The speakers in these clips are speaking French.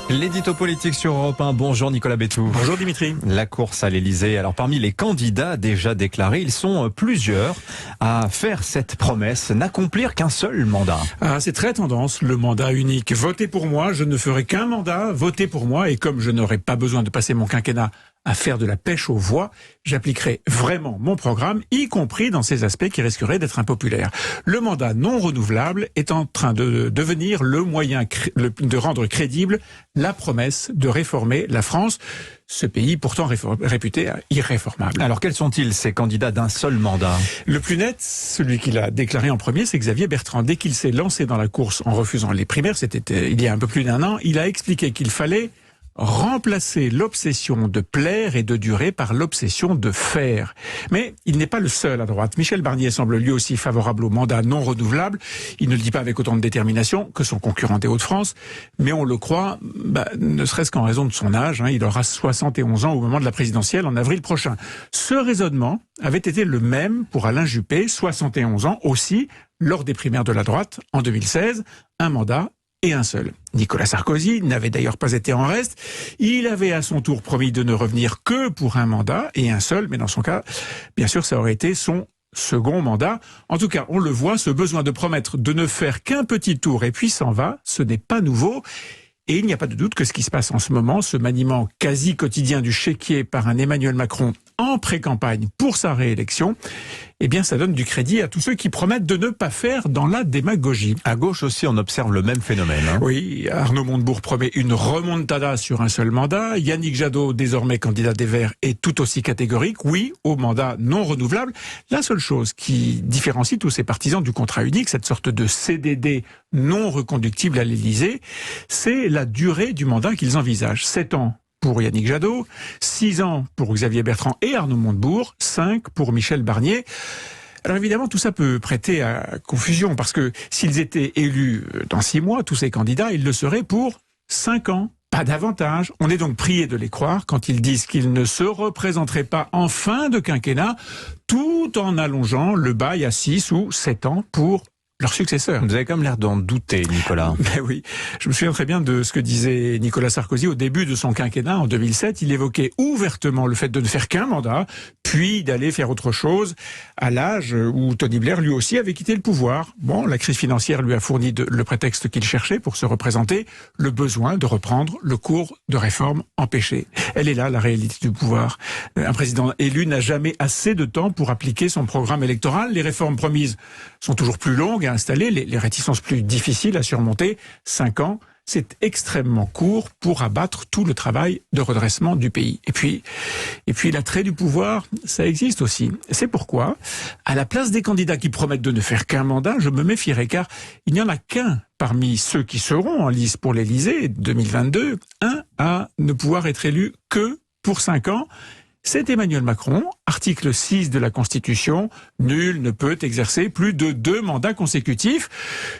L'édito politique sur Europe 1. Bonjour Nicolas Bétou. Bonjour Dimitri. La course à l'Elysée. Alors parmi les candidats déjà déclarés, ils sont plusieurs à faire cette promesse, n'accomplir qu'un seul mandat. Ah, c'est très tendance, le mandat unique. Votez pour moi, je ne ferai qu'un mandat, votez pour moi, et comme je n'aurai pas besoin de passer mon quinquennat à faire de la pêche aux voix, j'appliquerai vraiment mon programme, y compris dans ces aspects qui risqueraient d'être impopulaires. Le mandat non renouvelable est en train de devenir le moyen de rendre crédible la promesse de réformer la France, ce pays pourtant réputé irréformable. Alors quels sont-ils ces candidats d'un seul mandat? Le plus net, celui qu'il a déclaré en premier, c'est Xavier Bertrand. Dès qu'il s'est lancé dans la course en refusant les primaires, c'était il y a un peu plus d'un an, il a expliqué qu'il fallait remplacer l'obsession de plaire et de durer par l'obsession de faire. Mais il n'est pas le seul à droite. Michel Barnier semble lui aussi favorable au mandat non renouvelable. Il ne le dit pas avec autant de détermination que son concurrent des Hauts-de-France, mais on le croit, ne serait-ce qu'en raison de son âge. Il aura 71 ans au moment de la présidentielle en avril prochain. Ce raisonnement avait été le même pour Alain Juppé, 71 ans aussi, lors des primaires de la droite en 2016, un mandat et un seul. Nicolas Sarkozy n'avait d'ailleurs pas été en reste. Il avait à son tour promis de ne revenir que pour un mandat et un seul, mais dans son cas, bien sûr, ça aurait été son second mandat. En tout cas, on le voit, ce besoin de promettre de ne faire qu'un petit tour et puis s'en va, ce n'est pas nouveau. Et il n'y a pas de doute que ce qui se passe en ce moment, ce maniement quasi quotidien du chéquier par un Emmanuel Macron en pré-campagne pour sa réélection, eh bien ça donne du crédit à tous ceux qui promettent de ne pas faire dans la démagogie. À gauche aussi, on observe le même phénomène. Oui, Arnaud Montebourg promet une remontada sur un seul mandat. Yannick Jadot, désormais candidat des Verts, est tout aussi catégorique, oui, au mandat non renouvelable. La seule chose qui différencie tous ces partisans du contrat unique, cette sorte de CDD non reconductible à l'Élysée, c'est la durée du mandat qu'ils envisagent. 7 ans pour Yannick Jadot, 6 ans pour Xavier Bertrand et Arnaud Montebourg, 5 pour Michel Barnier. Alors évidemment, tout ça peut prêter à confusion, parce que s'ils étaient élus dans 6 mois, tous ces candidats, ils le seraient pour 5 ans. Pas davantage. On est donc prié de les croire quand ils disent qu'ils ne se représenteraient pas en fin de quinquennat, tout en allongeant le bail à 6 ou 7 ans pour leur successeur. Vous avez comme l'air d'en douter, Nicolas. Ben oui, je me souviens très bien de ce que disait Nicolas Sarkozy au début de son quinquennat en 2007. Il évoquait ouvertement le fait de ne faire qu'un mandat, puis d'aller faire autre chose à l'âge où Tony Blair lui aussi avait quitté le pouvoir. Bon, la crise financière lui a fourni le prétexte qu'il cherchait pour se représenter, le besoin de reprendre le cours de réforme empêché. Elle est là, la réalité du pouvoir. Un président élu n'a jamais assez de temps pour appliquer son programme électoral. Les réformes promises sont toujours plus longues à installer, les réticences plus difficiles à surmonter. 5 ans, c'est extrêmement court pour abattre tout le travail de redressement du pays. Et puis l'attrait du pouvoir, ça existe aussi. C'est pourquoi, à la place des candidats qui promettent de ne faire qu'un mandat, je me méfierais, car il n'y en a qu'un parmi ceux qui seront en lice pour l'Élysée 2022, un à ne pouvoir être élu que pour 5 ans. C'est Emmanuel Macron, article 6 de la Constitution, nul ne peut exercer plus de 2 mandats consécutifs,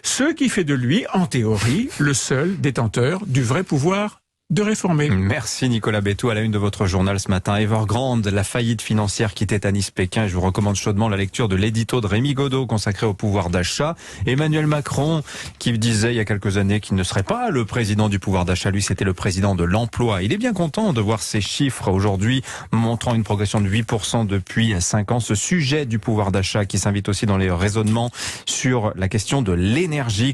ce qui fait de lui, en théorie, le seul détenteur du vrai pouvoir de réformer. Merci Nicolas Bétou. À la une de votre journal ce matin, Evergrande, la faillite financière qui tétanise Pékin. Je vous recommande chaudement la lecture de l'édito de Rémi Godot consacré au pouvoir d'achat. Emmanuel Macron qui disait il y a quelques années qu'il ne serait pas le président du pouvoir d'achat. Lui, c'était le président de l'emploi. Il est bien content de voir ces chiffres aujourd'hui montrant une progression de 8% depuis 5 ans. Ce sujet du pouvoir d'achat qui s'invite aussi dans les raisonnements sur la question de l'énergie.